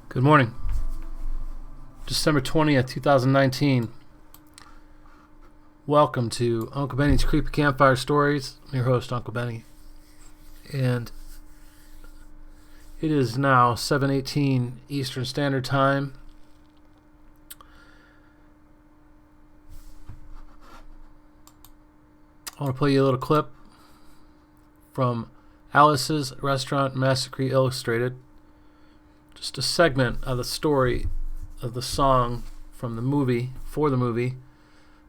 Good morning. December 20th, 2019. Welcome to Uncle Benny's Creepy Campfire Stories. I'm your host, Uncle Benny. And it is now 7:18 Eastern Standard Time. I want to play you a little clip from Alice's Restaurant Massacre Illustrated. Just a segment of the story of the song from the movie, for the movie,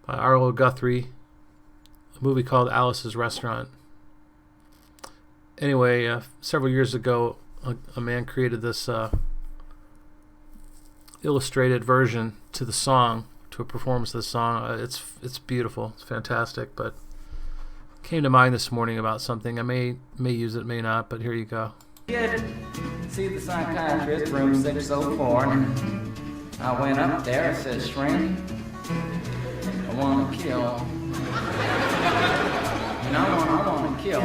by Arlo Guthrie, a movie called Alice's Restaurant. Anyway, several years ago, a man created this illustrated version to the song, to a performance of the song. It's beautiful, it's fantastic, but it came to mind this morning about something. I may use it, may not, but here you go. See the psychiatrist, room 604, and I went up there, I said, "Shrink, I want to kill. And I want to kill. I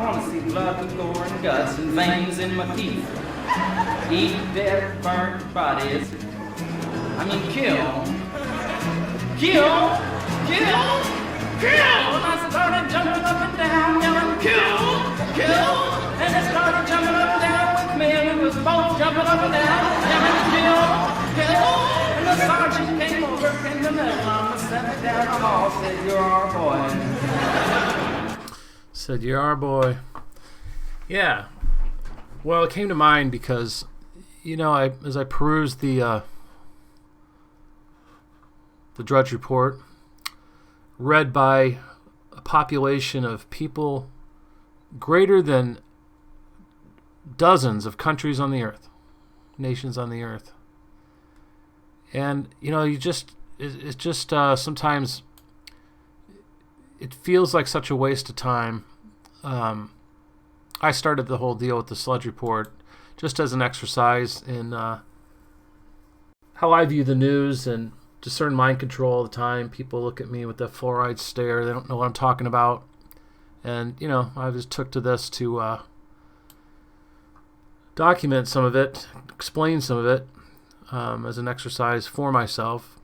want to see blood and gore and guts and veins in my teeth. Eat dead, burnt bodies. I mean, kill. And I started jumping up and down, yelling, kill. And I started jumping up and down with me, and we was both jumping up and down, yelling, kill. And the sergeant came over in the middle of us, set me down the hall, said, "You're our boy." Said, "You're our boy." Yeah. Well, it came to mind because, as I perused the Drudge Report, read by a population of people greater than dozens of countries on the earth, nations on the earth. And, it's just sometimes it feels like such a waste of time. I started the whole deal with the Sludge Report just as an exercise in how I view the news and discern mind control all the time. People look at me with that four-eyed stare. They don't know what I'm talking about. And, I just took to this to document some of it, explain some of it as an exercise for myself.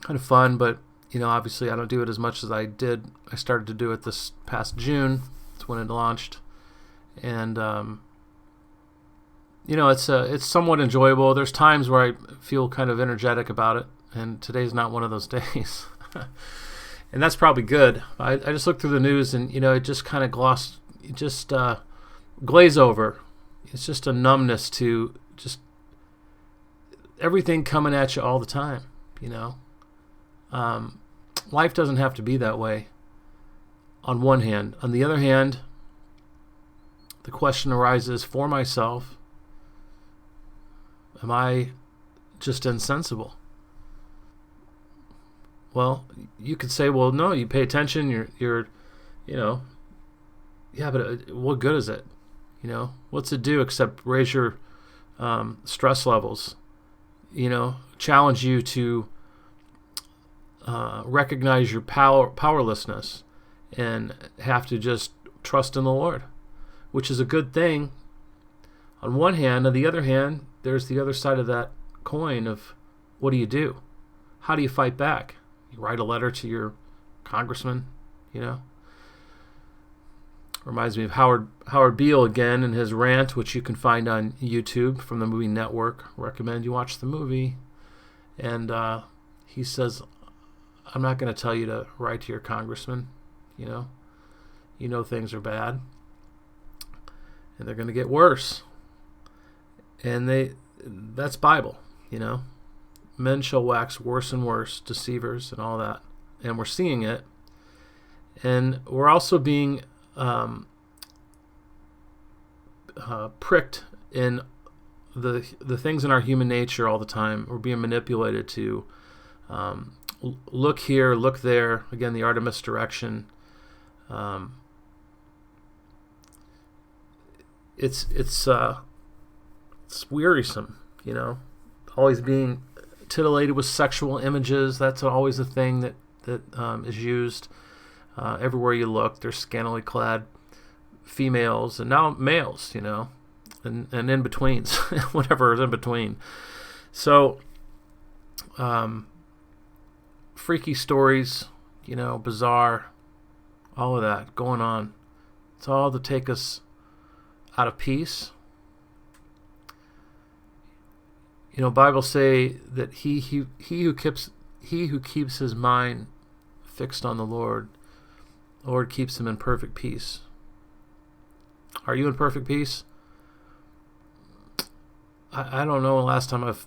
Kind of fun, but, obviously I don't do it as much as I did. I started to do it this past June. That's when it launched. And, it's somewhat enjoyable. There's times where I feel kind of energetic about it. And today's not one of those days. And that's probably good. I just looked through the news and, it just kind of glaze over. It's just a numbness to just everything coming at you all the time, Life doesn't have to be that way on one hand. On the other hand, the question arises for myself, am I just insensible? Well, you could say, well, no, you pay attention, you're yeah, but what good is it? What's it do except raise your stress levels, challenge you to recognize your powerlessness and have to just trust in the Lord. which is a good thing on one hand. On the other hand, there's the other side of that coin of what do you do? How do you fight back? You write a letter to your congressman, Reminds me of Howard Beale again in his rant, which you can find on YouTube from the Movie Network. Recommend you watch the movie. And he says, I'm not going to tell you to write to your congressman. You know things are bad. And they're going to get worse. And that's Bible, Men shall wax worse and worse, deceivers and all that. And we're seeing it. And we're also being pricked in the things in our human nature all the time. We're being manipulated to look here, look there. Again, the art of misdirection. It's wearisome, Always being titillated with sexual images. That's always a thing that is used. Everywhere you look, there's scantily clad females and now males, and in betweens, whatever is in between. So, freaky stories, bizarre, all of that going on. It's all to take us out of peace. Bible say that he who keeps his mind fixed on the Lord keeps him in perfect peace. Are you in perfect peace? I don't know the last time I've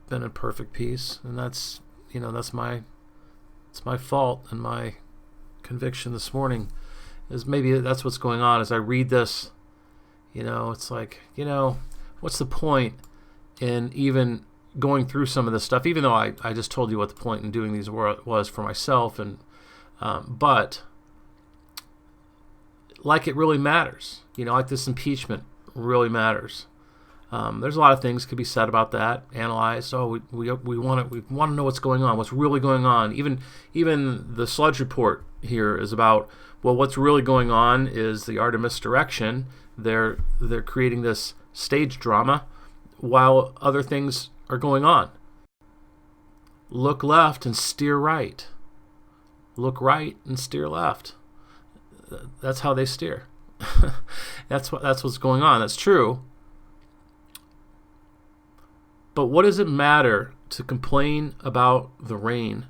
been in perfect peace, and that's my fault, and my conviction this morning is maybe that's what's going on as I read this. It's like, what's the point in even going through some of this stuff, even though I just told you what the point in doing these was for myself, and but like it really matters, like this impeachment really matters. There's a lot of things could be said about that, analyzed. We want to know what's going on, what's really going on. Even the Sludge report here is about, well, what's really going on is the art of misdirection. They're creating this stage drama while other things are going on. Look left and steer right. Look right and steer left. That's how they steer. That's what's going on. That's true. But what does it matter to complain about the rain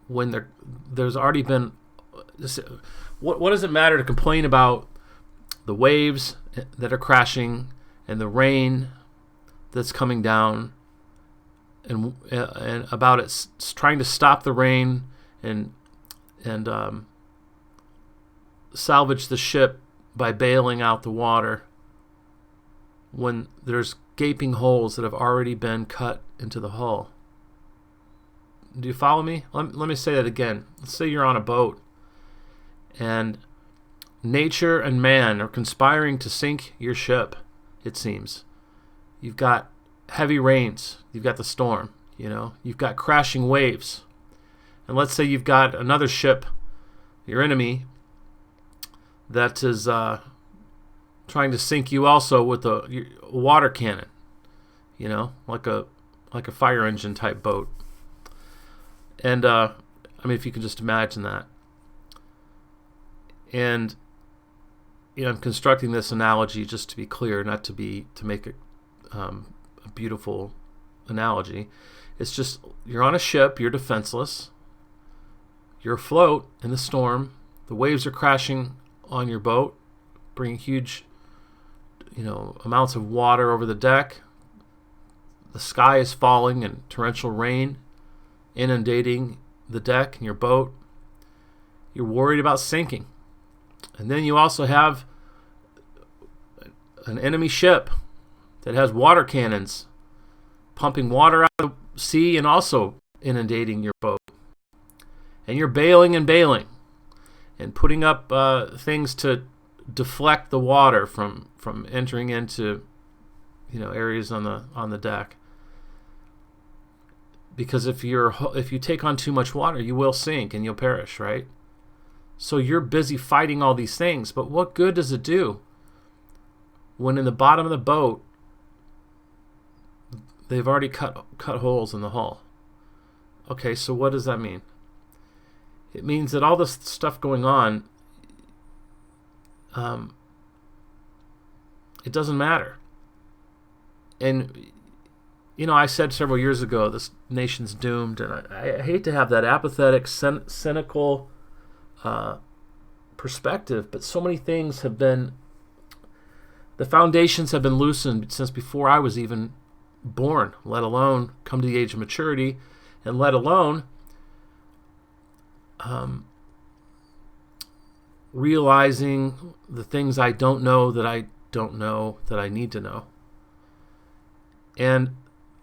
when there's already been? What does it matter to complain about the waves that are crashing and the rain that's coming down, and about it trying to stop the rain and salvage the ship by bailing out the water when there's gaping holes that have already been cut into the hull? Do you follow me? Let me say that again. Let's say you're on a boat and nature and man are conspiring to sink your ship, it seems. You've got heavy rains. You've got the storm, You've got crashing waves. And let's say you've got another ship, your enemy, that is trying to sink you also with a water cannon, like a fire engine type boat. And if you can just imagine that. And I'm constructing this analogy just to be clear, not to make it a beautiful analogy. It's just, you're on a ship, you're defenseless, you're afloat in the storm, the waves are crashing on your boat, bringing huge amounts of water over the deck. The sky is falling and torrential rain inundating the deck and your boat. You're worried about sinking. And then you also have an enemy ship that has water cannons pumping water out of the sea and also inundating your boat. And you're bailing and putting up things to deflect the water from entering into areas on the deck. Because if you take on too much water, you will sink and you'll perish, right? So you're busy fighting all these things, but what good does it do when in the bottom of the boat they've already cut holes in the hull? Okay, so what does that mean? It means that all this stuff going on, it doesn't matter. And, I said several years ago, this nation's doomed, and I hate to have that apathetic, cynical perspective, but so many things have been, the foundations have been loosened since before I was even born, let alone come to the age of maturity, and let alone realizing the things I don't know that I need to know. And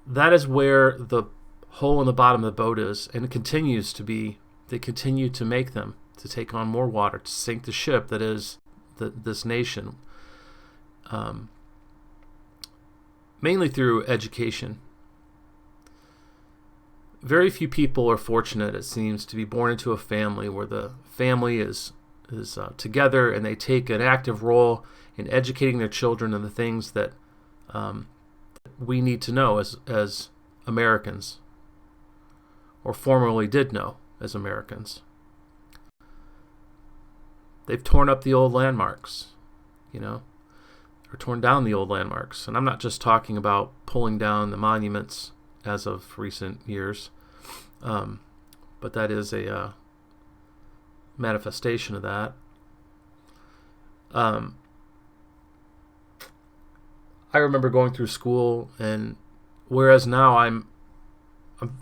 that is where the hole in the bottom of the boat is, and it continues to be. They continue to make them, to take on more water, to sink the ship that is this nation, mainly through education. Very few people are fortunate, it seems, to be born into a family where the family is together and they take an active role in educating their children in the things that we need to know as Americans, or formerly did know as Americans. They've torn up the old landmarks, or torn down the old landmarks. And I'm not just talking about pulling down the monuments as of recent years, but that is a manifestation of that. I remember going through school, and whereas now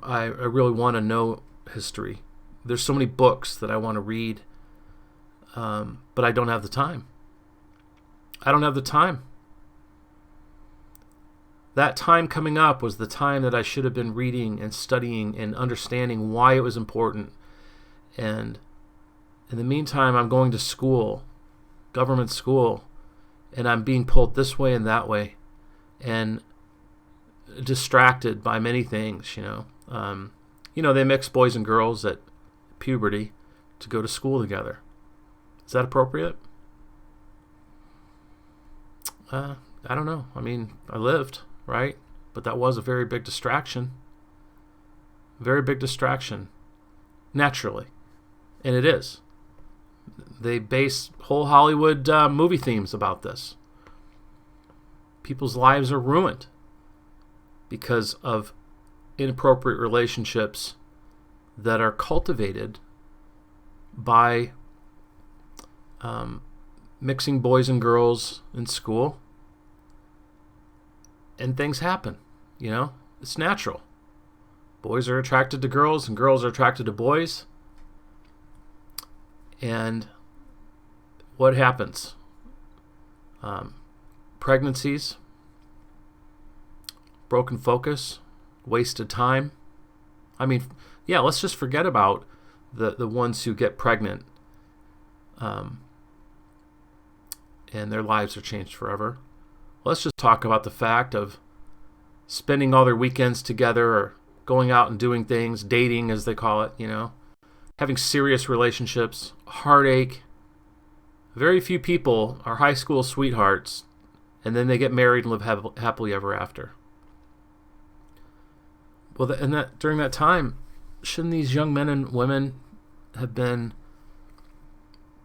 I really want to know history. There's so many books that I want to read, but I don't have the time. I don't have the time. That time coming up was the time that I should have been reading and studying and understanding why it was important. And in the meantime, I'm going to school, government school, and I'm being pulled this way and that way, and distracted by many things. They mix boys and girls at puberty to go to school together. Is that appropriate? I don't know. I mean, I lived, right? But that was a very big distraction. Very big distraction. Naturally. And it is. They base whole Hollywood movie themes about this. People's lives are ruined because of inappropriate relationships that are cultivated by mixing boys and girls in school. And things happen, It's natural. Boys are attracted to girls and girls are attracted to boys. And what happens? Pregnancies, broken focus, wasted time. I mean, let's just forget about the ones who get pregnant and their lives are changed forever. Let's just talk about the fact of spending all their weekends together or going out and doing things, dating as they call it, having serious relationships, heartache. Very few people are high school sweethearts and then they get married and live happily ever after. Well, during that time, shouldn't these young men and women have been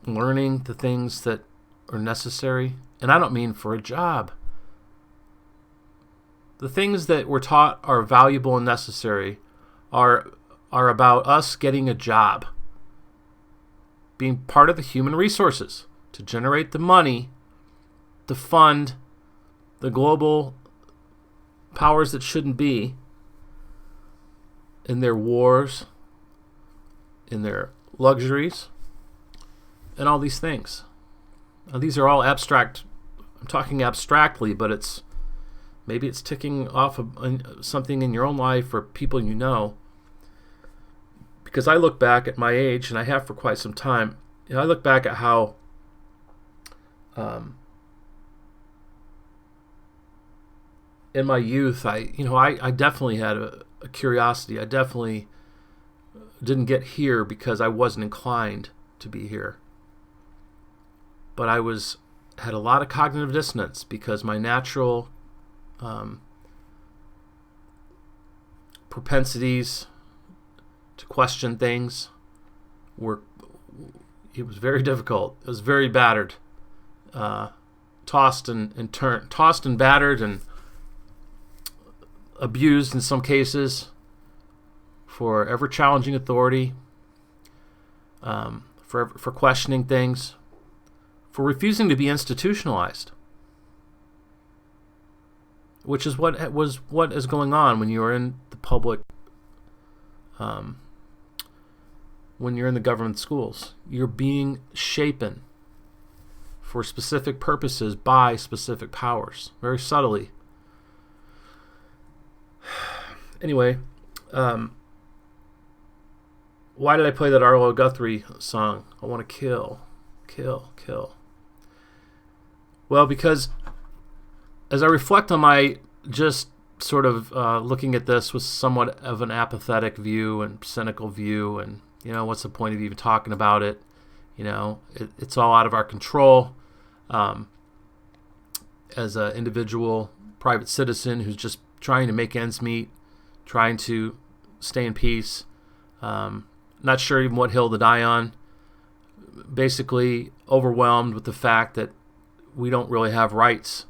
learning the things that are necessary? And I don't mean for a job. The things that we're taught are valuable and necessary are about us getting a job, being part of the human resources to generate the money to fund the global powers that shouldn't be in their wars, in their luxuries, and all these things. Now, these are all abstract. I'm talking abstractly, but maybe it's ticking off something in your own life or people you know. Because I look back at my age, and I have for quite some time, I look back at how in my youth, I definitely had a curiosity. I definitely didn't get here because I wasn't inclined to be here. But I had a lot of cognitive dissonance because my natural propensities to question things it was very difficult. It was very battered, tossed and battered and abused in some cases for ever challenging authority, for questioning things, for refusing to be institutionalized, which is what is going on when you are in the public, when you're in the government schools. You're being shapen for specific purposes by specific powers, very subtly. Anyway, why did I play that Arlo Guthrie song? I want to kill, kill, kill. Well, because as I reflect on my just sort of looking at this with somewhat of an apathetic view and cynical view, and what's the point of even talking about it? It's all out of our control. As an individual private citizen who's just trying to make ends meet, trying to stay in peace, not sure even what hill to die on, basically overwhelmed with the fact that we don't really have rights.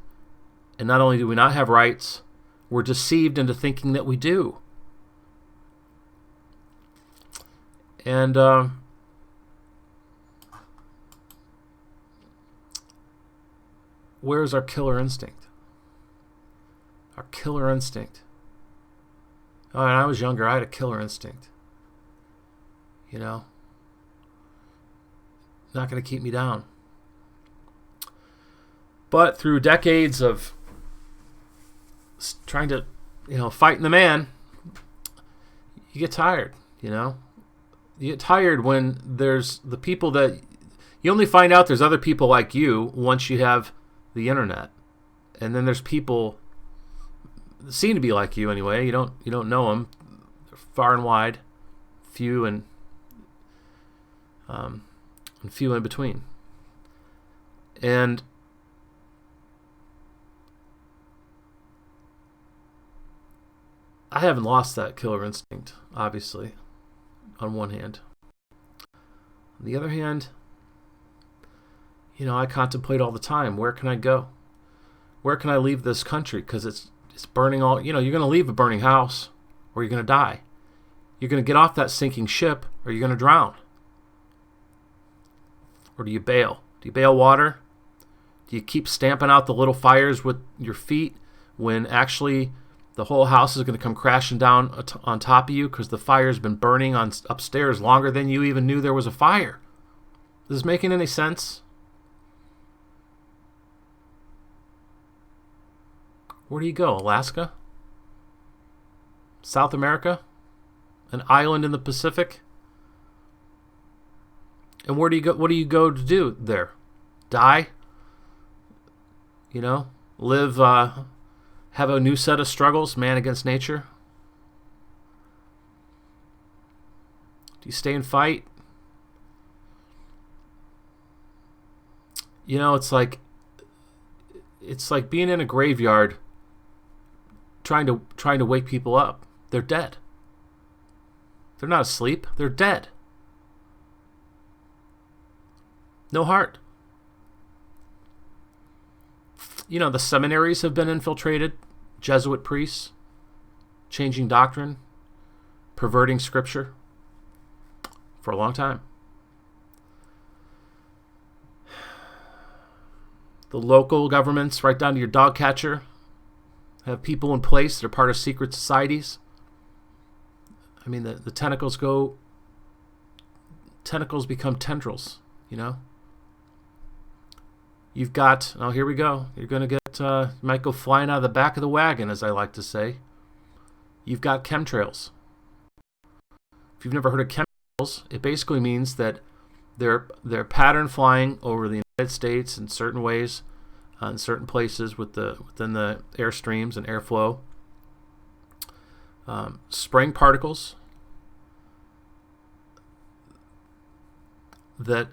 And not only do we not have rights, we're deceived into thinking that we do. And where's our killer instinct? Our killer instinct. Oh, when I was younger, I had a killer instinct. Not going to keep me down. But through decades of trying to, fighting the man, you get tired, You get tired when there's the people that you only find out there's other people like you once you have the internet. And then there's people that seem to be like you anyway. You don't know them. They're far and wide, few and few in between. And I haven't lost that killer instinct, obviously, on one hand. On the other hand, I contemplate all the time, where can I go? Where can I leave this country? Because it's burning all, you're going to leave a burning house, or you're going to die. You're going to get off that sinking ship, or you're going to drown. Or do you bail? Do you bail water? Do you keep stamping out the little fires with your feet when actually the whole house is going to come crashing down on top of you because the fire's been burning on upstairs longer than you even knew there was a fire? Is this making any sense? Where do you go? Alaska? South America? An island in the Pacific? And where do you go? What do you go to do there? Die? Live, have a new set of struggles, man against nature? Do you stay and fight? It's like being in a graveyard trying to wake people up. They're dead. They're not asleep. They're dead. No heart. The seminaries have been infiltrated. Jesuit priests changing doctrine, perverting scripture for a long time. The local governments, right down to your dog catcher, have people in place that are part of secret societies. I mean, the tentacles become tendrils, You've got, here we go. You're going to get, you might go flying out of the back of the wagon, as I like to say. You've got chemtrails. If you've never heard of chemtrails, it basically means that they're pattern flying over the United States in certain ways, in certain places within the airstreams and airflow. Spraying particles that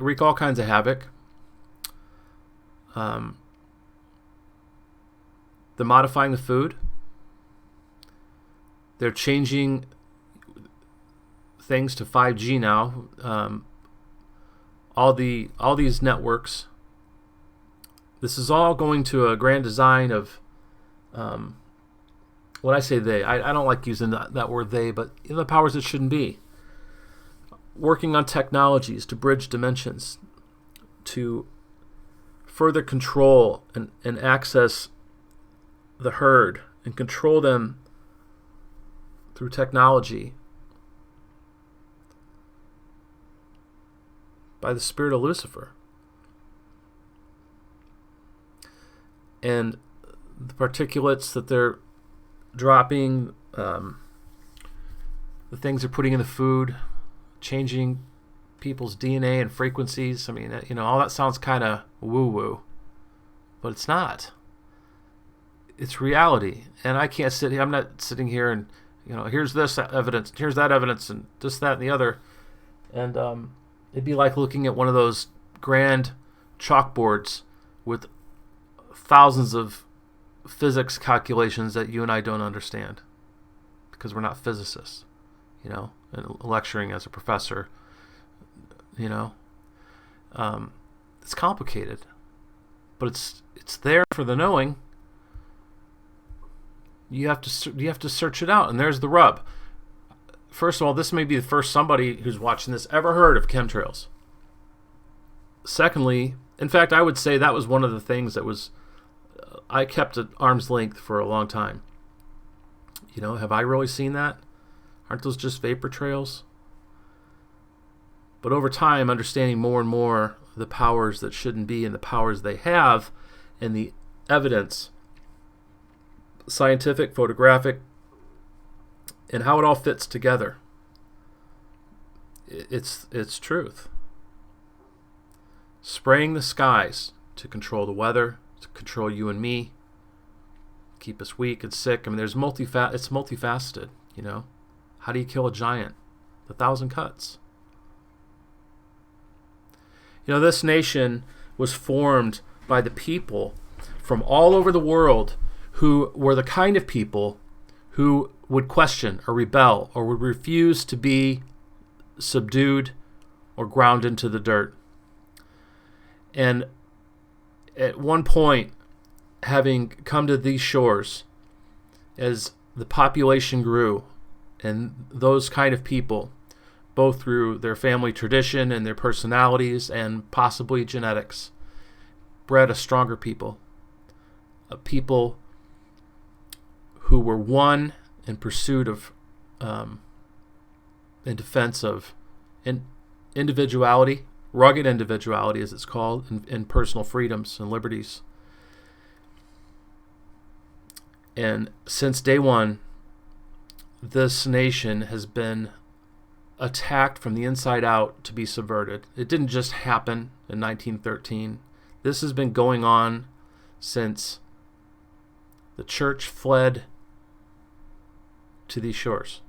wreak all kinds of havoc. They're modifying the food. They're changing things to 5G now. All these networks. This is all going to a grand design of, when I say they, I don't like using that word they, but the powers that shouldn't be. Working on technologies to bridge dimensions, to further control and access the herd and control them through technology by the spirit of Lucifer. And the particulates that they're dropping, the things they're putting in the food, changing people's DNA and frequencies. I mean, all that sounds kind of woo-woo, but it's not. It's reality. And I can't sit here. I'm not sitting here and, here's this evidence, here's that evidence, and this, that, and the other. And it'd be like looking at one of those grand chalkboards with thousands of physics calculations that you and I don't understand because we're not physicists, and lecturing as a professor, it's complicated, but it's there for the knowing. You have to search it out, and there's the rub. First of all, this may be the first somebody who's watching this ever heard of chemtrails. Secondly, in fact, I would say that was one of the things that was I kept at arm's length for a long time. Have I really seen that? Aren't those just vapor trails? But over time, understanding more and more the powers that shouldn't be and the powers they have, and the evidence, scientific, photographic, and how it all fits together. It's truth. Spraying the skies to control the weather, to control you and me, keep us weak and sick. I mean, it's multifaceted, How do you kill a giant? 1,000 cuts. This nation was formed by the people from all over the world who were the kind of people who would question or rebel or would refuse to be subdued or ground into the dirt. And at one point, having come to these shores, as the population grew, and those kind of people, both through their family tradition and their personalities and possibly genetics, bred a stronger people, a people who were one in pursuit of, in defense of individuality, rugged individuality as it's called, and personal freedoms and liberties. And since day one, this nation has been attacked from the inside out to be subverted. It didn't just happen in 1913. This has been going on since the church fled to these shores.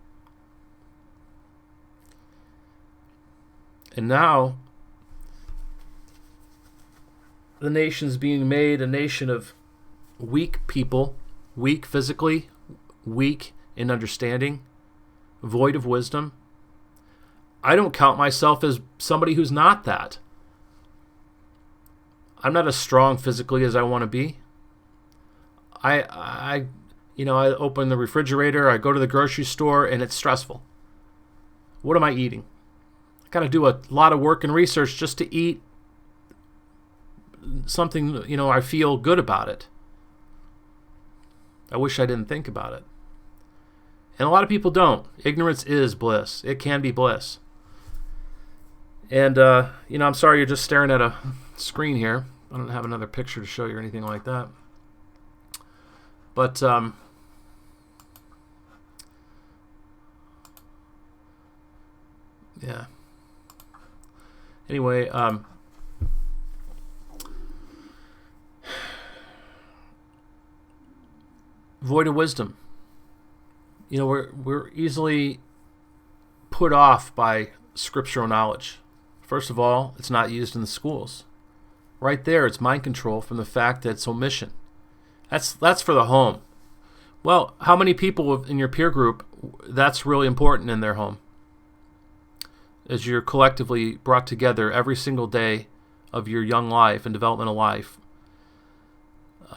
And now the nation's being made a nation of weak people, weak physically, weak in understanding, void of wisdom. I don't count myself as somebody who's not that. I'm not as strong physically as I want to be. I open the refrigerator, I go to the grocery store, and it's stressful. What am I eating? I got to do a lot of work and research just to eat something, I feel good about it. I wish I didn't think about it. And a lot of people don't. Ignorance is bliss. It can be bliss. And, I'm sorry you're just staring at a screen here. I don't have another picture to show you or anything like that. But, yeah. Anyway, void of wisdom. We're easily put off by scriptural knowledge. First of all, it's not used in the schools. Right there, it's mind control from the fact that it's omission. That's for the home. Well, how many people in your peer group that's really important in their home? As you're collectively brought together every single day of your young life and developmental life.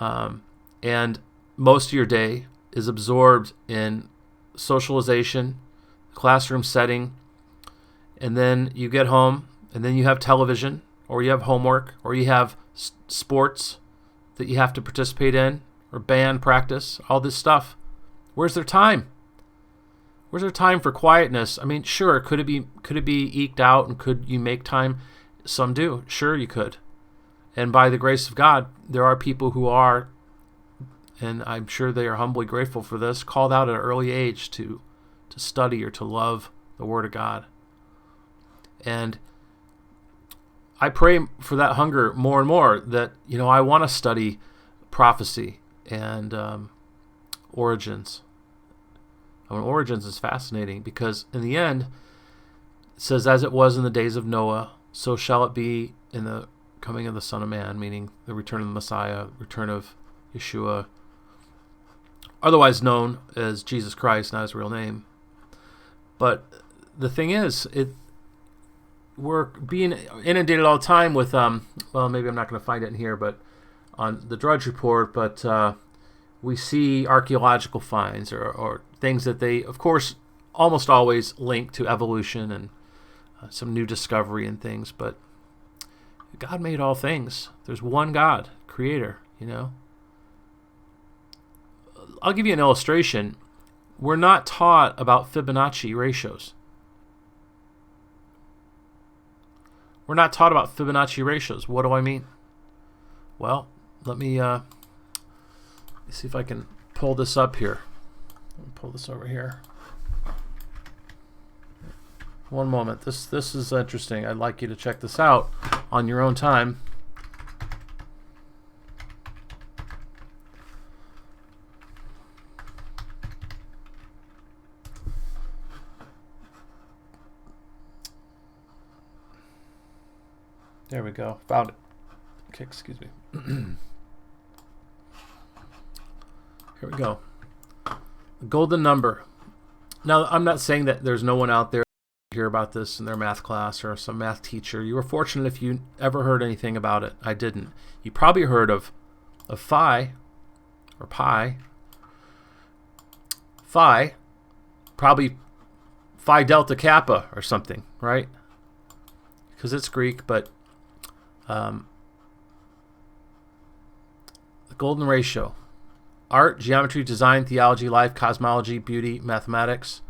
And most of your day is absorbed in socialization, classroom setting, and then you get home, and then you have television, or you have homework, or you have sports that you have to participate in, or band practice, all this stuff. Where's their time? Where's their time for quietness? I mean, sure, could it be eked out, and could you make time? Some do. Sure, you could. And by the grace of God, there are people who are, and I'm sure they are humbly grateful for this, called out at an early age to study or to love the Word of God. And I pray for that hunger more and more, that, I want to study prophecy and origins. Origins is fascinating because in the end, it says, as it was in the days of Noah, so shall it be in the coming of the Son of Man, meaning the return of the Messiah, return of Yeshua, otherwise known as Jesus Christ, not his real name. But the thing is, we're being inundated all the time with, maybe I'm not going to find it in here, but on the Drudge Report, but we see archaeological finds or things that they, of course, almost always link to evolution and some new discovery and things, but God made all things. There's one God, creator, I'll give you an illustration. We're not taught about Fibonacci ratios. We're not taught about Fibonacci ratios. What do I mean? Well, let me see if I can pull this up here. Let me pull this over here. One moment. This is interesting. I'd like you to check this out on your own time. There we go. Found it. Okay, excuse me. Here we go. The golden number. Now, I'm not saying that there's no one out there who hear about this in their math class or some math teacher. You were fortunate if you ever heard anything about it. I didn't. You probably heard of phi or pi. Phi, probably phi delta kappa or something, right? Because it's Greek, but the golden ratio. Art, geometry, design, theology, life, cosmology, beauty, mathematics.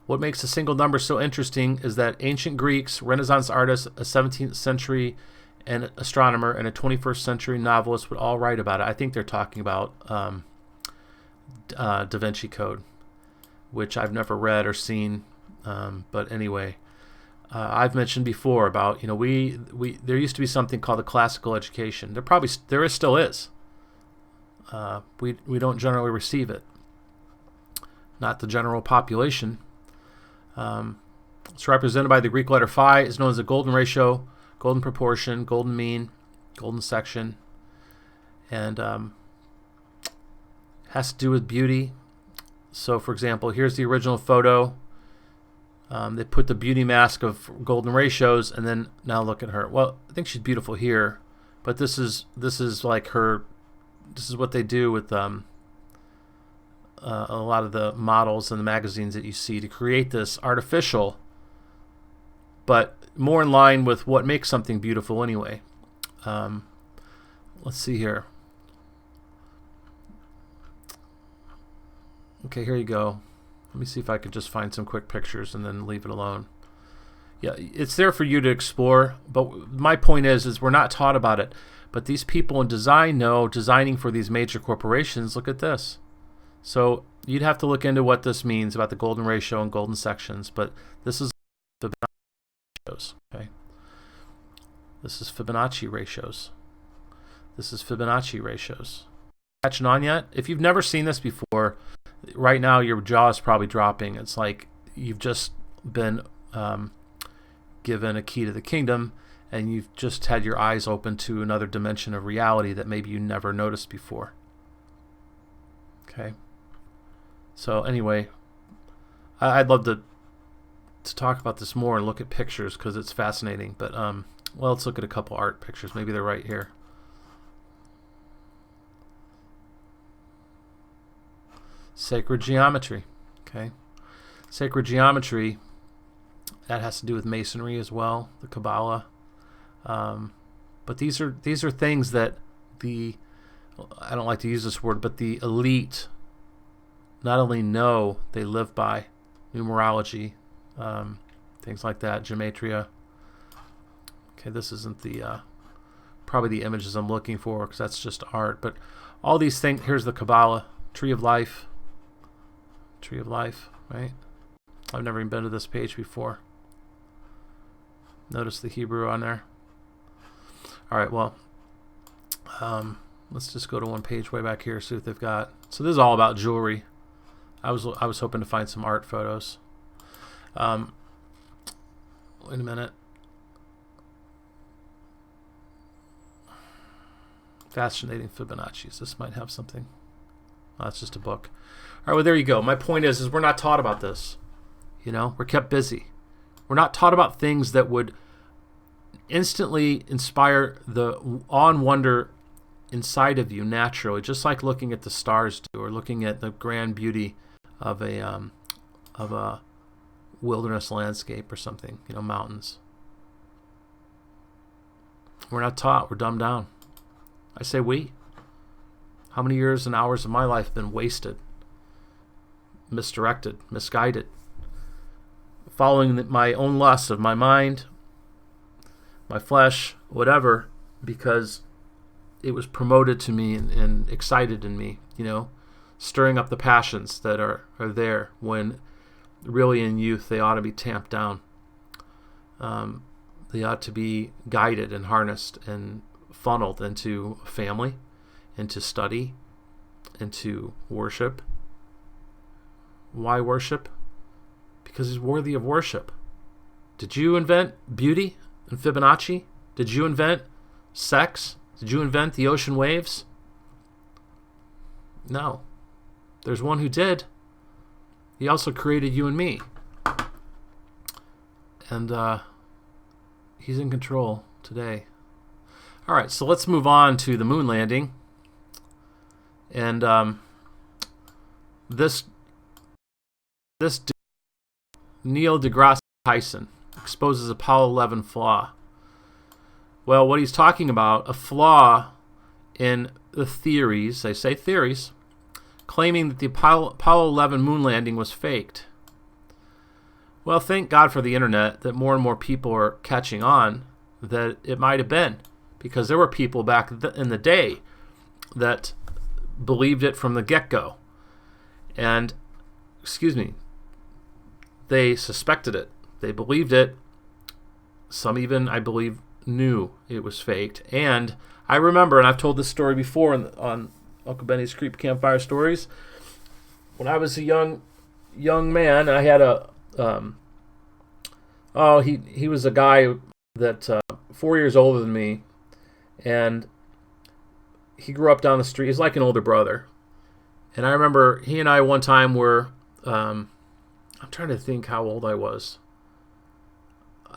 What makes a single number so interesting is that ancient Greeks, Renaissance artists, a 17th century and astronomer, and a 21st century novelist would all write about it. I think they're talking about Da Vinci Code, which I've never read or seen. But anyway, I've mentioned before about, we there used to be something called the classical education. Still is. We don't generally receive it. Not the general population. It's represented by the Greek letter phi. Is known as the golden ratio, golden proportion, golden mean, golden section, and has to do with beauty. So, for example, here's the original photo. They put the beauty mask of golden ratios, and then now look at her. Well, I think she's beautiful here, but this is like her. This is what they do with a lot of the models in the magazines that you see to create this artificial, but more in line with what makes something beautiful anyway. Let's see here. Okay, here you go. Let me see if I can just find some quick pictures and then leave it alone. Yeah, it's there for you to explore, but my point is we're not taught about it. But these people in design know, designing for these major corporations, look at this. So you'd have to look into what this means about the golden ratio and golden sections, but this is Fibonacci ratios, okay? This is Fibonacci ratios. This is Fibonacci ratios. Catching on yet? If you've never seen this before, right now your jaw is probably dropping. It's like you've just been given a key to the kingdom, and you've just had your eyes open to another dimension of reality that maybe you never noticed before. Okay. So anyway, I'd love to talk about this more and look at pictures because it's fascinating. But well, let's look at a couple art pictures. Maybe they're right here. Sacred geometry. Okay. Sacred geometry, that has to do with masonry as well, the Kabbalah. But these are things that I don't like to use this word, but the elite not only know, they live by. Numerology, things like that, gematria. Okay, this isn't the probably the images I'm looking for, because that's just art. But all these things, here's the Kabbalah, tree of life, right? I've never even been to this page before. Notice the Hebrew on there. All right, well, let's just go to one page way back here, see what they've got. So this is all about jewelry. I was hoping to find some art photos. Wait a minute. Fascinating Fibonacci's. This might have something. Oh, that's just a book. All right, well, there you go. My point is we're not taught about this. You know, we're kept busy. We're not taught about things that would instantly inspire the awe and wonder inside of you naturally, just like looking at the stars do, or looking at the grand beauty of a wilderness landscape or something, you know, mountains. We're not taught. We're dumbed down. I say we. How many years and hours of my life have been wasted, misdirected, misguided, following my own lusts of my mind, my flesh, whatever, because it was promoted to me and excited in me, you know, stirring up the passions that are there when really in youth they ought to be tamped down. They ought to be guided and harnessed and funneled into family, into study, into worship. Why worship? Because he's worthy of worship. Did you invent beauty and Fibonacci? Did you invent sex? Did you invent the ocean waves? No. There's one who did. He also created you and me. And he's in control today. All right, so let's move on to the moon landing. And this Neil deGrasse Tyson exposes Apollo 11 flaw. Well, what he's talking about, a flaw in the theories, they say theories, claiming that the Apollo 11 moon landing was faked. Well, thank God for the internet that more and more people are catching on that it might have been, because there were people back in the day that believed it from the get-go. And, they suspected it. They believed it. Some even, I believe, knew it was faked. And I remember, and I've told this story before on Uncle Benny's Creep Campfire Stories, when I was a young man, I had he was a guy that 4 years older than me, and he grew up down the street. He's like an older brother. And I remember he and I one time were, I'm trying to think how old I was.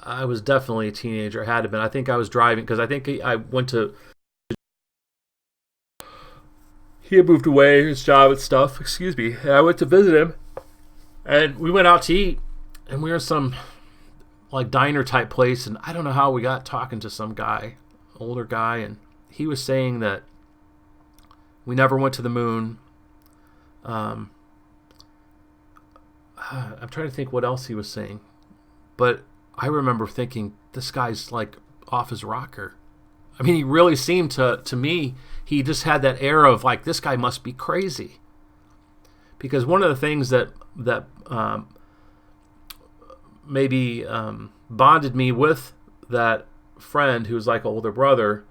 I was definitely a teenager. I had to been. I think I was driving, because I think I went to... He had moved away, his job and stuff. And I went to visit him. And we went out to eat. And we were in some like diner type place. And I don't know how we got talking to some guy, older guy. And he was saying that we never went to the moon. I'm trying to think what else he was saying. But I remember thinking, this guy's like off his rocker. I mean, he really seemed to me, he just had that air of like, this guy must be crazy. Because one of the things that maybe bonded me with that friend who was like an older brother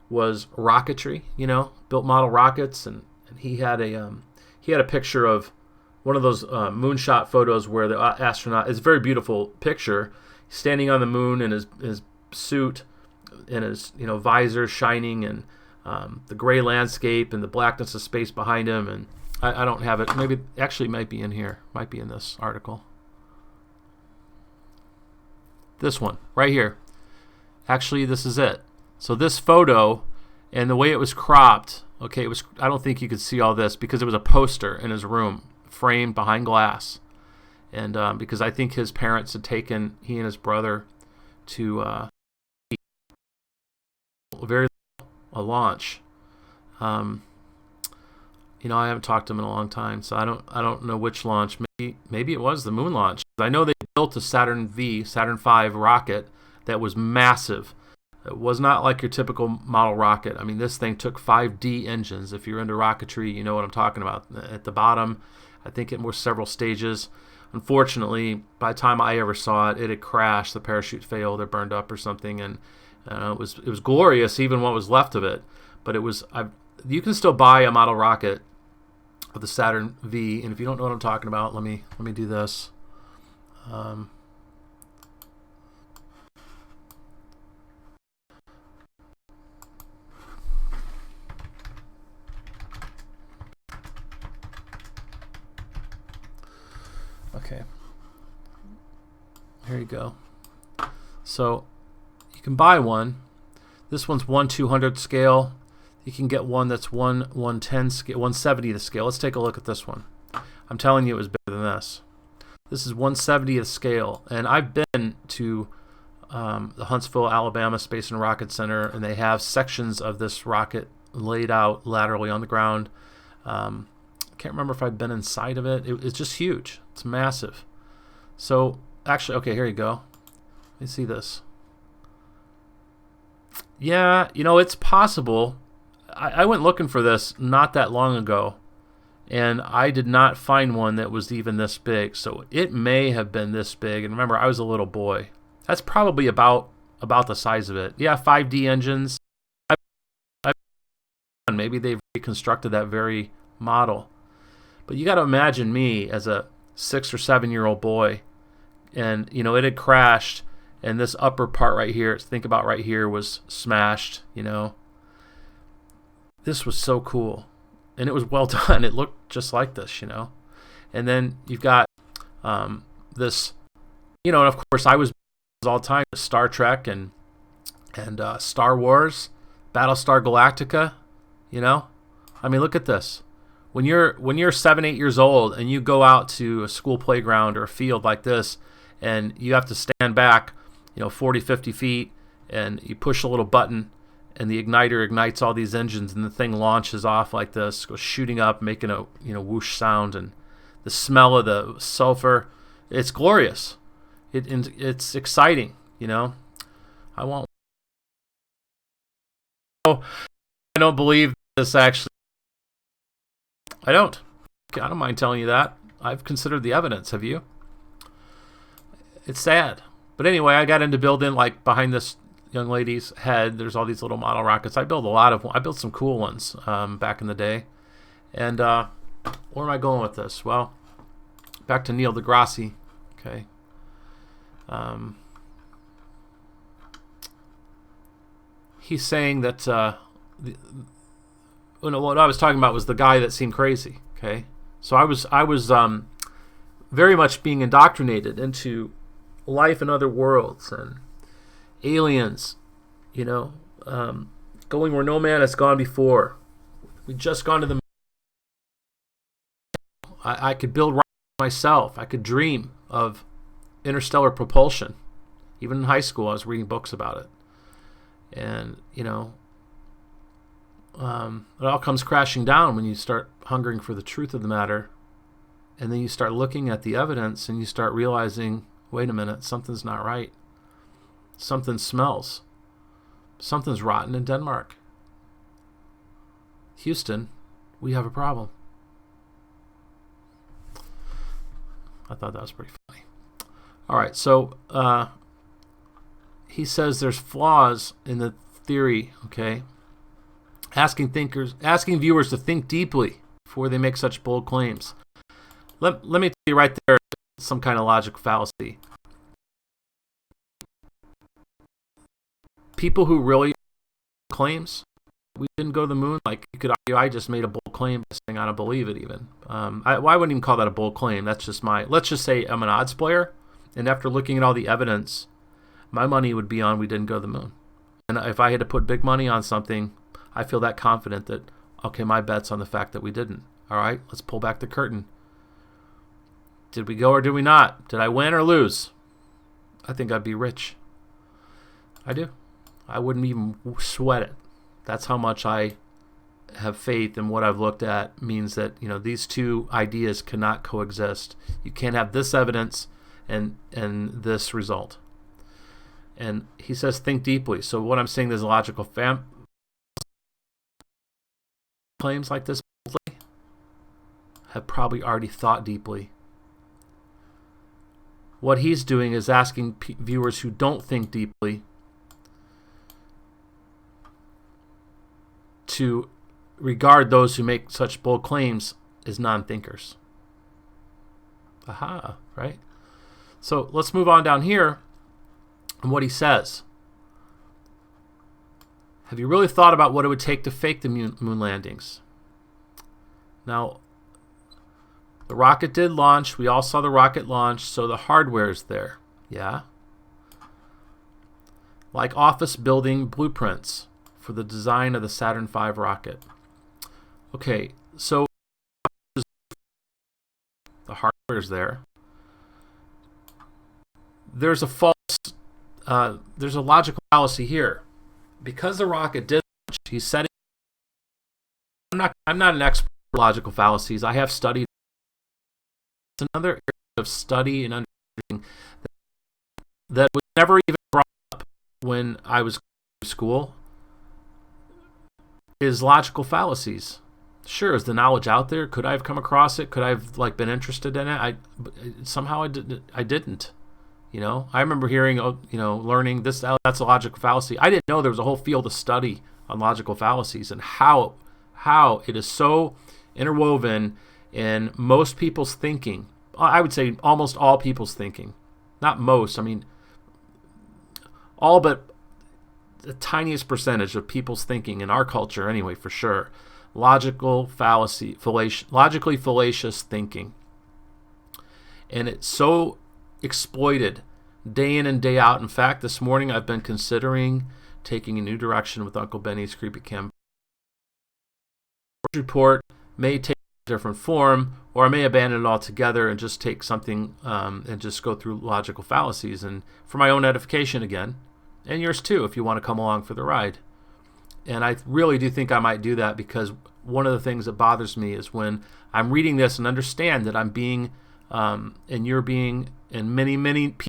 was rocketry, you know, built model rockets. And he had a picture of one of those moonshot photos where the astronaut, it's a very beautiful picture. standing on the moon in his suit, and his visor shining, and the gray landscape and the blackness of space behind him. And I don't have it. Maybe actually it might be in here. Might be in this article. This one right here. Actually, this is it. So this photo and the way it was cropped. Okay, it was. I don't think you could see all this because it was a poster in his room, framed behind glass, and because I think his parents had taken he and his brother to a launch. I haven't talked to him in a long time, so I don't know which launch. Maybe it was the moon launch. I know they built a Saturn V rocket that was massive. It was not like your typical model rocket. I mean, this thing took 5D engines. If you're into rocketry, you know what I'm talking about. At the bottom, I think it was several stages. Unfortunately, by the time I ever saw it, it had crashed. The parachute failed or burned up or something, and it was glorious, even what was left of it. But it was. You can still buy a model rocket of the Saturn V, and if you don't know what I'm talking about, let me do this. Okay, here you go. So you can buy one. This one's 1/200 scale. You can get one that's 1/110 scale, 1/70th scale. Let's take a look at this one. I'm telling you, it was better than this. This is 1/70th scale, and I've been to the Huntsville, Alabama Space and Rocket Center, and they have sections of this rocket laid out laterally on the ground. I can't remember if I've been inside of it. It's just huge. It's massive. So actually, okay, here you go. Let me see this. Yeah, it's possible. I went looking for this not that long ago, and I did not find one that was even this big. So it may have been this big. And remember, I was a little boy. That's probably about the size of it. Yeah, 5D engines. Maybe they've reconstructed that very model. But you got to imagine me as a 6 or 7 year old boy, and it had crashed, and this upper part right here, think about right here, was smashed. This was so cool, and it was well done. It looked just like this, And then you've got this, and of course I was all the time Star Trek and Star Wars, Battlestar Galactica. I mean, look at this. When you're 7, 8 years old and you go out to a school playground or a field like this, and you have to stand back, 40, 50 feet, and you push a little button, and the igniter ignites all these engines, and the thing launches off like this, goes shooting up, making a whoosh sound, and the smell of the sulfur, it's glorious. It's exciting. I won't. I don't believe this actually. I don't mind telling you that. I've considered the evidence. Have you? It's sad. But anyway, I got into building, like behind this young lady's head, there's all these little model rockets. I built some cool ones back in the day. And where am I going with this? Well, back to Neil deGrasse. Okay. He's saying that what I was talking about was the guy that seemed crazy. Okay, so I was very much being indoctrinated into life in other worlds and aliens, going where no man has gone before. We'd just gone to the moon. I could build rockets myself. I could dream of interstellar propulsion. Even in high school, I was reading books about it. And, it all comes crashing down when you start hungering for the truth of the matter. And then you start looking at the evidence and you start realizing, wait a minute, something's not right. Something smells. Something's rotten in Denmark. Houston, we have a problem. I thought that was pretty funny. All right, so he says there's flaws in the theory, okay? Asking viewers to think deeply before they make such bold claims. Let me tell you right there, some kind of logic fallacy. people who really claims we didn't go to the moon, like you could argue I just made a bold claim by saying I don't believe it even. I wouldn't even call that a bold claim. That's just let's just say I'm an odds player, and after looking at all the evidence, my money would be on we didn't go to the moon. And if I had to put big money on something, I feel that confident that, okay, my bet's on the fact that we didn't. All right, let's pull back the curtain. Did we go or did we not? Did I win or lose? I think I'd be rich. I do. I wouldn't even sweat it. That's how much I have faith in what I've looked at. Means that, these two ideas cannot coexist. You can't have this evidence and this result. And he says, think deeply. So what I'm saying is logical claims like this have probably already thought deeply. What he's doing is asking viewers who don't think deeply to regard those who make such bold claims as non-thinkers. Aha, right? So let's move on down here and what he says. Have you really thought about what it would take to fake the moon landings? Now, the rocket did launch. We all saw the rocket launch, so the hardware is there. Yeah? Like office building blueprints for the design of the Saturn V rocket. Okay, so the hardware is there. There's a logical fallacy here. Because the rocket did launch, he's setting. I'm not an expert in logical fallacies. I have studied. It's another area of study and understanding that was never even brought up when I was in school. Is logical fallacies. Sure, is the knowledge out there? Could I have come across it? Could I have been interested in it? Somehow I didn't. I remember hearing, learning this. That's a logical fallacy. I didn't know there was a whole field of study on logical fallacies and how it is so interwoven in most people's thinking. I would say almost all people's thinking. Not most. I mean, all but the tiniest percentage of people's thinking in our culture, anyway, for sure. Logically fallacious thinking. And it's so exploited day in and day out. In fact, this morning I've been considering taking a new direction with Uncle Benny's Creepy Cam report. May take a different form, or I may abandon it altogether and just take something and just go through logical fallacies, and for my own edification again, and yours too if you want to come along for the ride. And I really do think I might do that, because one of the things that bothers me is when I'm reading this and understand that I'm being and you're being, and many people,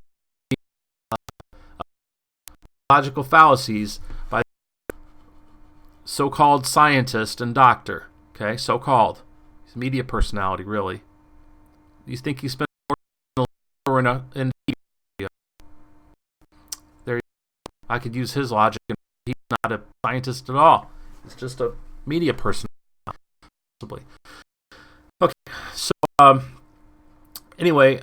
logical fallacies by so-called scientist and doctor. Okay, so-called. He's a media personality, really. You think he spent more in media? There, I could use his logic, and he's not a scientist at all. He's just a media person, possibly. Okay, so anyway,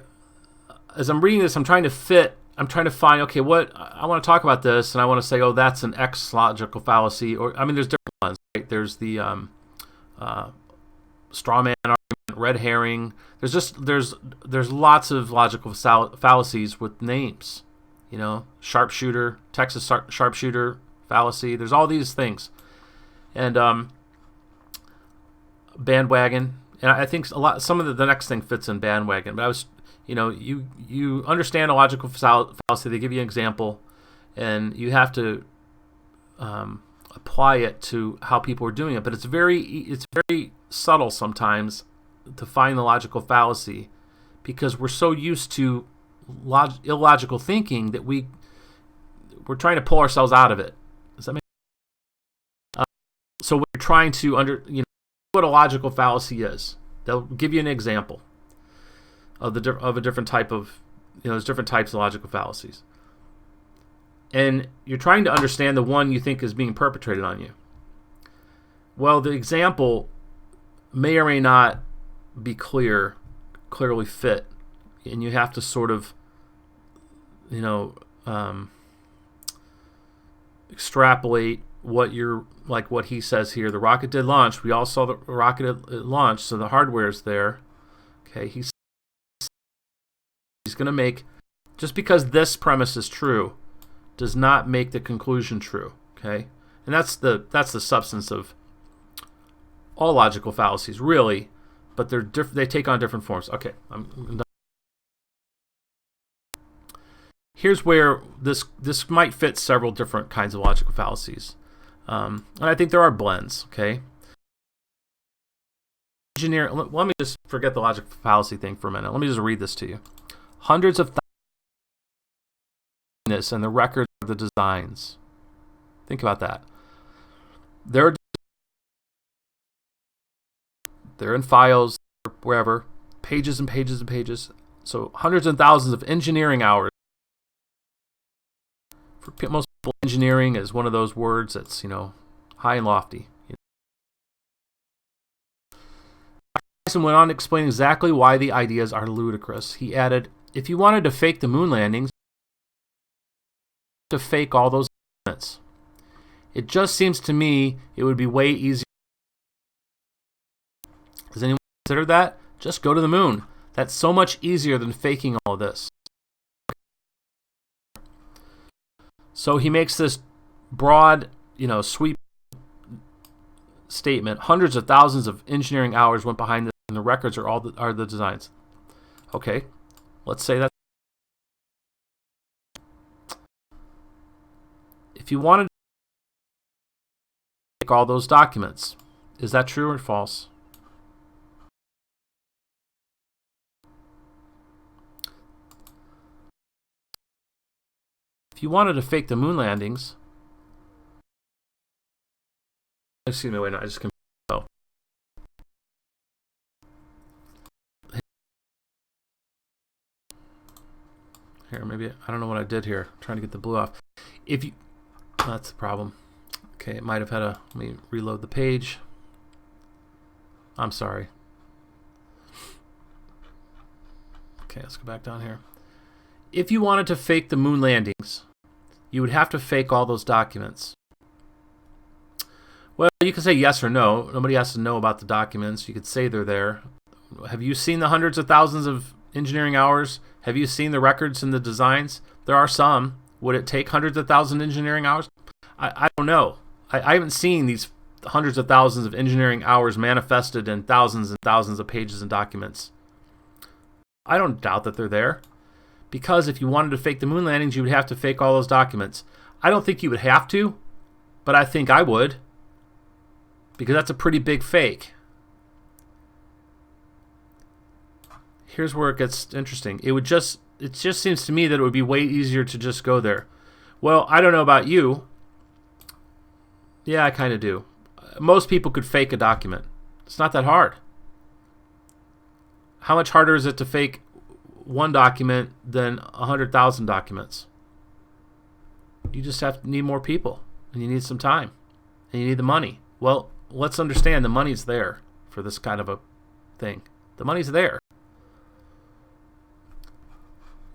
as I'm reading this, I'm trying to find, okay, what I want to talk about this, and I want to say, oh, that's an X logical fallacy, or there's different ones, right? There's the straw man argument, red herring. There's lots of logical fallacies with names, sharpshooter, Texas sharpshooter fallacy. There's all these things, and bandwagon, and I think some of the next thing fits in bandwagon. But I was, you understand a logical fallacy. They give you an example, and you have to apply it to how people are doing it. But it's very subtle sometimes to find the logical fallacy, because we're so used to illogical thinking that we're trying to pull ourselves out of it. Does that make sense? So when you're trying to what a logical fallacy is, they'll give you an example of a different type of, there's different types of logical fallacies, and you're trying to understand the one you think is being perpetrated on you. Well, the example may or may not be clearly fit, and you have to sort of extrapolate what he says here. The rocket did launch. We all saw the rocket at launch, so the hardware is there. Okay, he's going to make, just because this premise is true, does not make the conclusion true. Okay, and that's the substance of all logical fallacies, really, but they take on different forms. Okay, I'm done. Here's where this might fit several different kinds of logical fallacies, and I think there are blends. Okay, let me just forget the logical fallacy thing for a minute. Let me just read this to you. Hundreds of thousands and the records of the designs. Think about that. They're in files, wherever, pages and pages and pages. So hundreds and thousands of engineering hours. For most people, engineering is one of those words that's, high and lofty. Tyson went on to explain exactly why the ideas are ludicrous. He added, if you wanted to fake the moon landings, you have to fake all those elements. It just seems to me it would be way easier. Has anyone considered that? Just go to the moon. That's so much easier than faking all of this. So he makes this broad, sweep statement. Hundreds of thousands of engineering hours went behind this, and the records are the designs. Okay, let's say that. If you wanted to fake all those documents, is that true or false? If you wanted to fake the moon landings, excuse me, wait, no, I just confused. Here, maybe I don't know what I did here. I'm trying to get the blue off. That's the problem. Okay, it might have had let me reload the page. I'm sorry. Okay, let's go back down here. If you wanted to fake the moon landings, you would have to fake all those documents. Well, you can say yes or no. Nobody has to know about the documents. You could say they're there. Have you seen the hundreds of thousands of engineering hours? Have you seen the records and the designs? There are some. Would it take hundreds of thousands of engineering hours? I don't know. I haven't seen these hundreds of thousands of engineering hours manifested in thousands and thousands of pages and documents. I don't doubt that they're there. Because if you wanted to fake the moon landings, you would have to fake all those documents. I don't think you would have to, but I think I would. Because that's a pretty big fake. Here's where it gets interesting. It just seems to me that it would be way easier to just go there. Well, I don't know about you. Yeah, I kind of do. Most people could fake a document. It's not that hard. How much harder is it to fake one document than 100,000 documents? You just need more people, and you need some time, and you need the money. Well, let's understand the money's there for this kind of a thing. The money's there.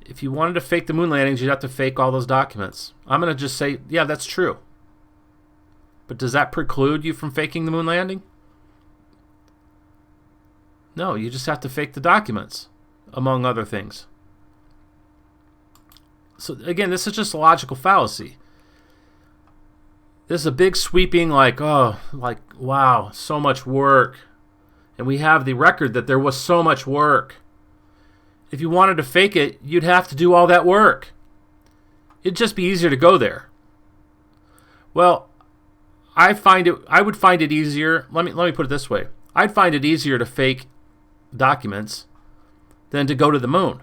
If you wanted to fake the moon landings, you'd have to fake all those documents. I'm going to just say, yeah, that's true. But does that preclude you from faking the moon landing? No, you just have to fake the documents, among other things. So again, this is just a logical fallacy. This is a big sweeping, wow, so much work. And we have the record that there was so much work. If you wanted to fake it, you'd have to do all that work. It'd just be easier to go there. Well, I would find it easier. Let me put it this way. I'd find it easier to fake documents than to go to the moon.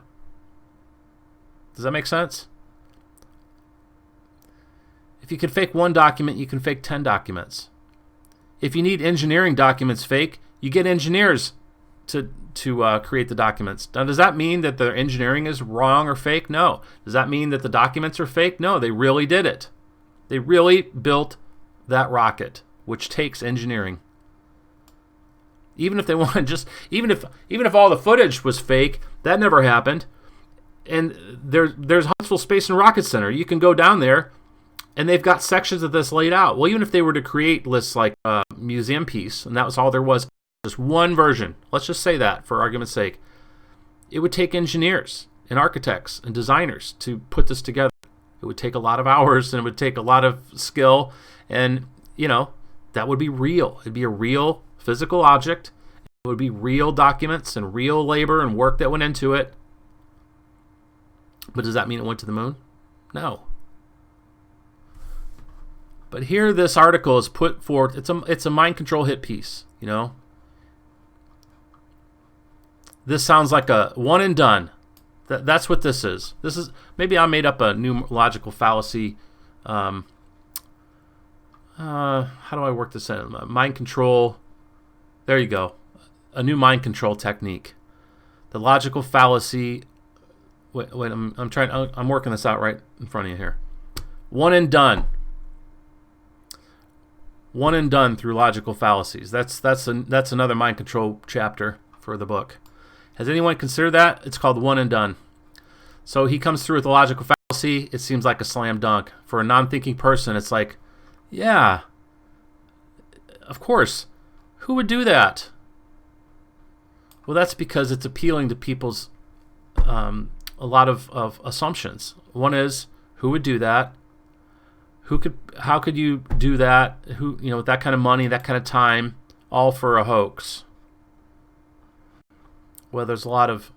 Does that make sense? If you can fake one document, you can fake 10 documents. If you need engineering documents fake, you get engineers to create the documents. Now, does that mean that their engineering is wrong or fake? No. Does that mean that the documents are fake? No, they really did it. They really built that rocket, which takes engineering. Even if they want to even if all the footage was fake, that never happened. And there's Huntsville Space and Rocket Center. You can go down there And they've got sections of this laid out. Well, even if they were to create lists like a museum piece, and that was all there was, just one version, let's just say that for argument's sake, it would take engineers and architects and designers to put this together. It would take a lot of hours, and it would take a lot of skill, and, that would be real. It'd be a real physical object. It would be real documents and real labor and work that went into it. But does that mean it went to the moon? No. But here this article is put forth. It's a mind control hit piece, This sounds like a one and done. That's what this is. Maybe I made up a new logical fallacy. How do I work this in? Mind control. There you go. A new mind control technique. The logical fallacy. Wait, I'm working this out right in front of you here. One and done. One and done through logical fallacies. That's another mind control chapter for the book. Has anyone considered that? It's called one and done. So he comes through with a logical fallacy. It seems like a slam dunk. For a non-thinking person, it's like, yeah, of course. Who would do that? Well, that's because it's appealing to people's a lot of assumptions. One is, who would do that? How could you do that? With that kind of money, that kind of time, all for a hoax? Well, there's a lot of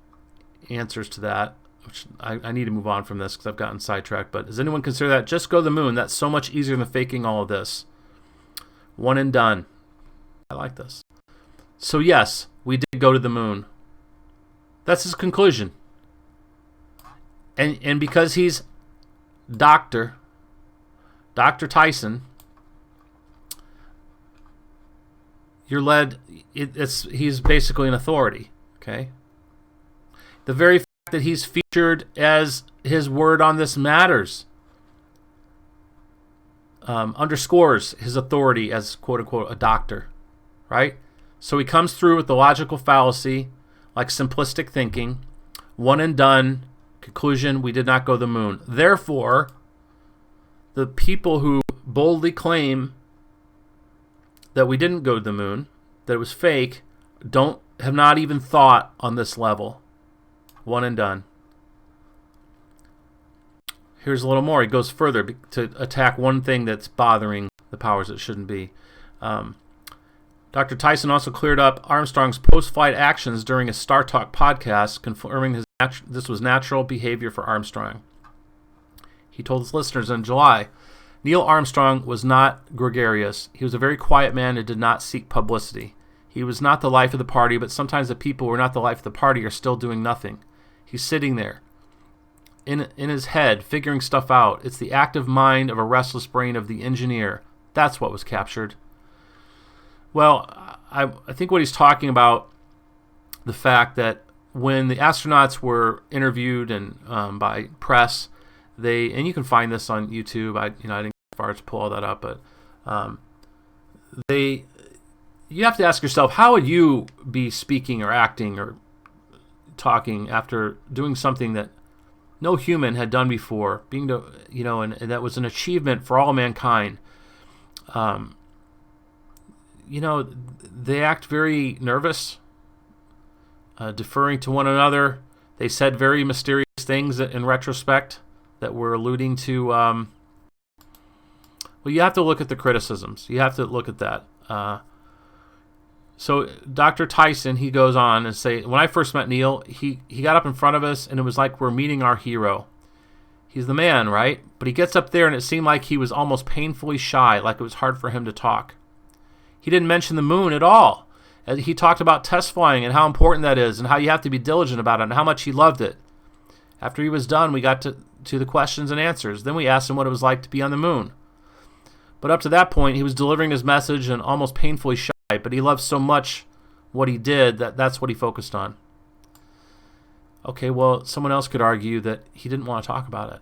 answers to that, which I need to move on from this because I've gotten sidetracked. But does anyone consider that? Just go to the moon. That's so much easier than faking all of this. One and done. I like this. So yes, we did go to the moon. That's his conclusion. And because he's Dr. Tyson, you're led. He's basically an authority. Okay. The very fact that he's featured as his word on this matters underscores his authority as quote unquote a doctor, right? So he comes through with the logical fallacy, like simplistic thinking, one and done. Conclusion: we did not go to the moon. Therefore, the people who boldly claim that we didn't go to the moon, that it was fake, have not even thought on this level. One and done. Here's a little more. He goes further to attack one thing that's bothering the powers that shouldn't be. Dr. Tyson also cleared up Armstrong's post-flight actions during a Star Talk podcast, confirming this was natural behavior for Armstrong. He told his listeners in July, Neil Armstrong was not gregarious. He was a very quiet man and did not seek publicity. He was not the life of the party, but sometimes the people who are not the life of the party are still doing nothing. He's sitting there, in his head, figuring stuff out. It's the active mind of a restless brain of the engineer. That's what was captured. Well, I think what he's talking about, the fact that when the astronauts were interviewed and by press, and you can find this on YouTube. I didn't go as far as to pull all that up, but you have to ask yourself, how would you be speaking or acting or talking after doing something that no human had done before, and that was an achievement for all mankind. They act very nervous, deferring to one another. They said very mysterious things in retrospect that were alluding to. Well, you have to look at the criticisms. You have to look at that. So Dr. Tyson, he goes on and say, when I first met Neil, he got up in front of us and it was like we're meeting our hero. He's the man, right? But he gets up there and it seemed like he was almost painfully shy, like it was hard for him to talk. He didn't mention the moon at all. He talked about test flying and how important that is and how you have to be diligent about it and how much he loved it. After he was done, we got to the questions and answers. Then we asked him what it was like to be on the moon. But up to that point, he was delivering his message and almost painfully shy, but he loved so much what he did that's what he focused on. Okay, well, someone else could argue that he didn't want to talk about it.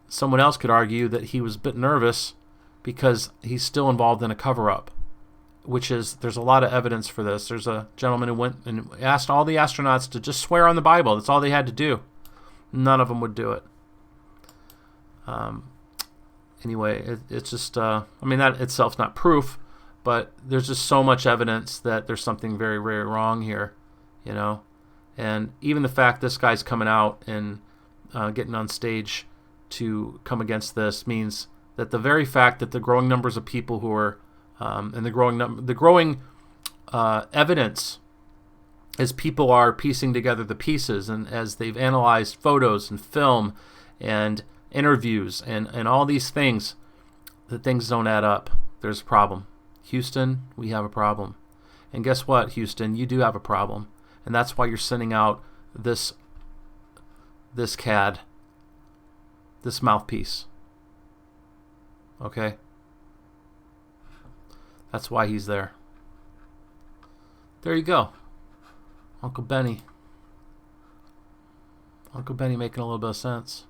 Someone else could argue that he was a bit nervous because he's still involved in a cover-up, there's a lot of evidence for this. There's a gentleman who went and asked all the astronauts to just swear on the Bible. That's all they had to do. None of them would do it. anyway, it's just, I mean, that itself's not proof, but there's just so much evidence that there's something very, very wrong here, you know. And even the fact this guy's coming out and getting on stage to come against this means that the very fact that the growing numbers of people who are, and the growing evidence as people are piecing together the pieces, and as they've analyzed photos and film and interviews and all these things, that things don't add up. There's a problem. Houston, we have a problem. And guess what, Houston? You do have a problem. And that's why you're sending out this CAD, this mouthpiece. Okay? That's why he's there. There you go. Uncle Benny. Uncle Benny making a little bit of sense.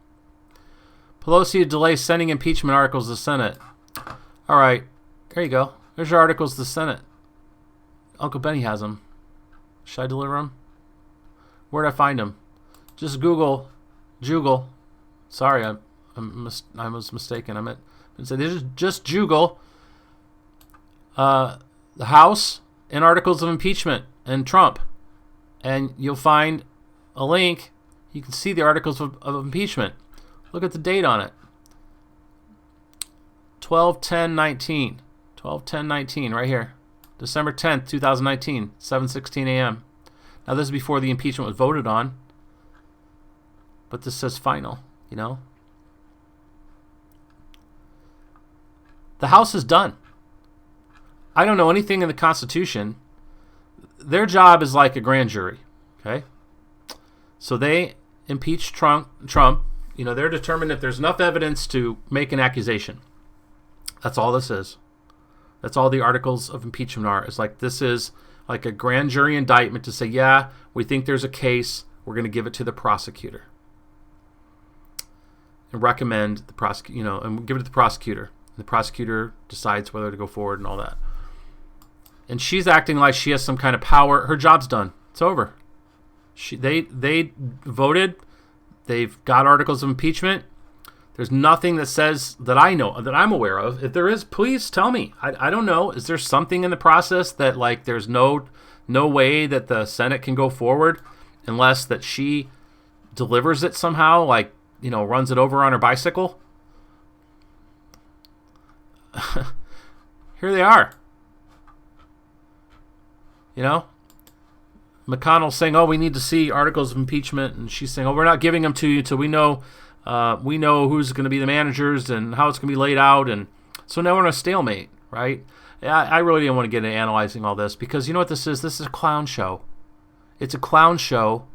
Pelosi to delay sending impeachment articles to the Senate. All right. There you go. There's your articles to the Senate. Uncle Benny has them. Should I deliver them? Where'd I find them? Just Google. Sorry, I was mistaken. I meant to say just Google the House and articles of impeachment and Trump, and you'll find a link. You can see the articles of impeachment. Look at the date on it. 12/10/19. 12/10/19 right here. December 10th, 2019, 7:16 a.m. Now this is before the impeachment was voted on. But this says final, you know. The House is done. I don't know anything in the Constitution. Their job is like a grand jury, okay? So they impeach Trump. You know, they're determined if there's enough evidence to make an accusation. That's all this is. That's all the articles of impeachment are. It's like, this is like a grand jury indictment to say, yeah, we think there's a case. We're going to give it to the prosecutor. And recommend the prosecutor, you know, and give it to the prosecutor. And the prosecutor decides whether to go forward and all that. And she's acting like she has some kind of power. Her job's done. It's over. They voted. They've got articles of impeachment. There's nothing that says, that I know, that I'm aware of. If there is, please tell me. I don't know. Is there something in the process that, like, there's no way that the Senate can go forward unless that she delivers it somehow, like, you know, runs it over on her bicycle? Here they are. You know? McConnell's saying, oh, we need to see articles of impeachment. And she's saying, oh, we're not giving them to you until we know who's going to be the managers and how it's going to be laid out. And so now we're in a stalemate, right? I really didn't want to get into analyzing all this because you know what this is? This is a clown show. It's a clown show,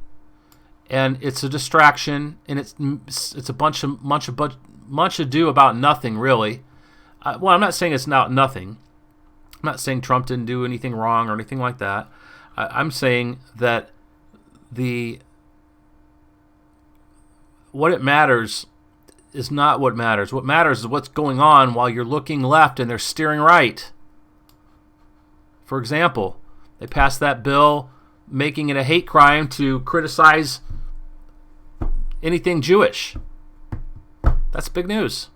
and it's a distraction, and it's a bunch ado about nothing, really. Well, I'm not saying it's not nothing. I'm not saying Trump didn't do anything wrong or anything like that. I'm saying that what it matters is not what matters. What matters is what's going on while you're looking left and they're steering right. For example, they passed that bill making it a hate crime to criticize anything Jewish. That's big news.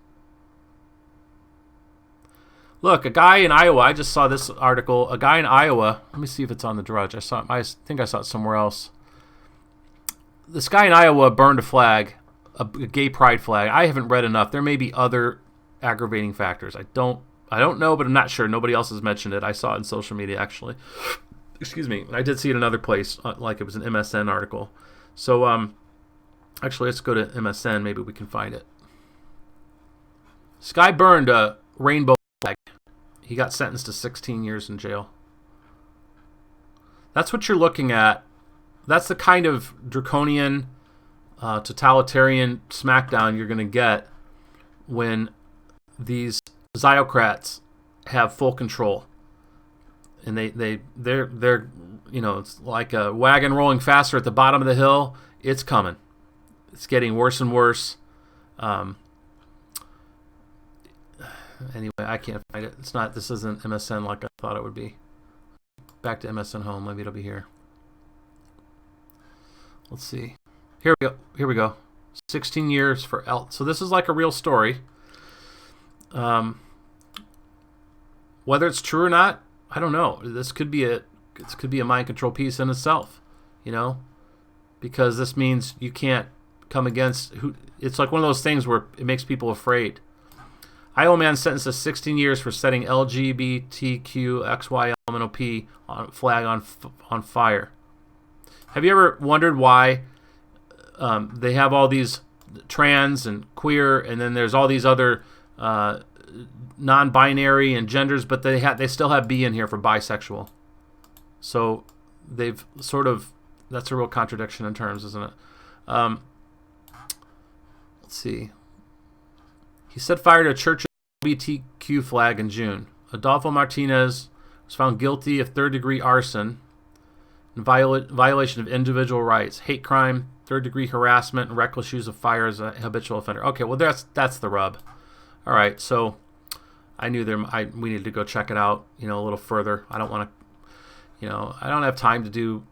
Look, a guy in Iowa, I just saw this article, a guy in Iowa, let me see if it's on the Drudge. I think I saw it somewhere else. This guy in Iowa burned a flag, a gay pride flag. I haven't read enough. There may be other aggravating factors. I don't know, but I'm not sure. Nobody else has mentioned it. I saw it in social media, actually. Excuse me. I did see it in another place, like it was an MSN article. So, actually, let's go to MSN. Maybe we can find it. This guy burned a rainbow flag. He got sentenced to 16 years in jail. That's what you're looking at. That's the kind of draconian, totalitarian smackdown you're going to get when these Ziocrats have full control. And they're you know, it's like a wagon rolling faster at the bottom of the hill. It's coming. It's getting worse and worse. Anyway, I can't find it. It's not. This isn't MSN like I thought it would be. Back to MSN home. Maybe it'll be here. Let's see. Here we go. 16 years for So this is like a real story. Whether it's true or not, I don't know. This could be a mind control piece in itself, because this means you can't come against who. It's like one of those things where it makes people afraid. Iowa man sentenced to 16 years for setting LGBTQXYLMNOP flag on fire. Have you ever wondered why they have all these trans and queer, and then there's all these other non-binary and genders, but they still have B in here for bisexual? So they've sort of, that's a real contradiction in terms, isn't it? Let's see. He set fire to a church LGBTQ flag in June. Adolfo Martinez was found guilty of third-degree arson and violation of individual rights, hate crime, third-degree harassment, and reckless use of fire as a habitual offender. Okay, well that's the rub. All right, so I knew we needed to go check it out, a little further. I don't want to, I don't have time to do.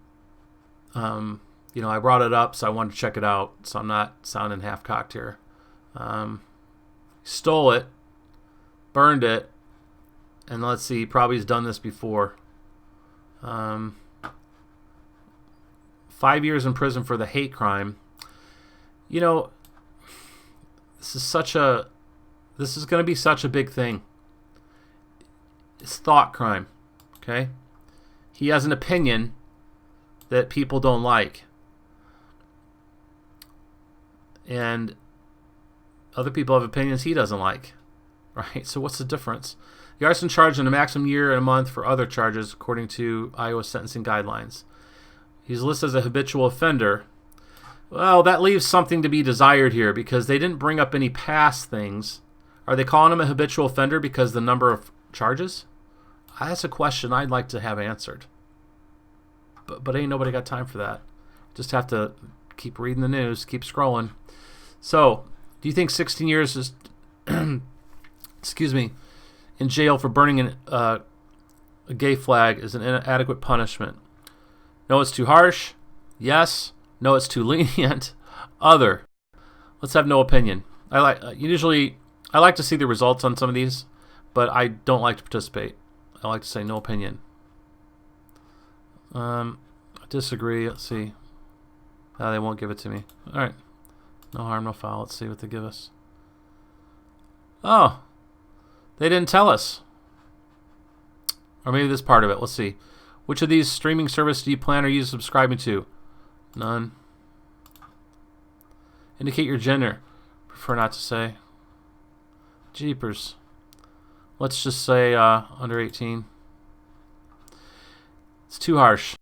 I brought it up, so I wanted to check it out. So I'm not sounding half-cocked here. Stole it, burned it, and let's see, probably has done this before. 5 years in prison for the hate crime. This is going to be such a big thing. It's thought crime, okay? He has an opinion that people don't like. And other people have opinions he doesn't like, right? So what's the difference? The arson charged in a maximum year and a month for other charges, according to Iowa sentencing guidelines. He's listed as a habitual offender. Well, that leaves something to be desired here, because they didn't bring up any past things. Are they calling him a habitual offender because the number of charges? That's a question I'd like to have answered. But ain't nobody got time for that. Just have to keep reading the news, keep scrolling. So, do you think 16 years is, excuse me, in jail for burning a gay flag is an inadequate punishment? No, it's too harsh. Yes. No, it's too lenient. Other. Let's have no opinion. I like to see the results on some of these, but I don't like to participate. I like to say no opinion. I disagree. Let's see. They won't give it to me. All right. No harm, no foul. Let's see what they give us. Oh, they didn't tell us. Or maybe this part of it. Let's see. Which of these streaming services do you plan or use subscribing to? None. Indicate your gender. Prefer not to say. Jeepers. Let's just say under 18. It's too harsh.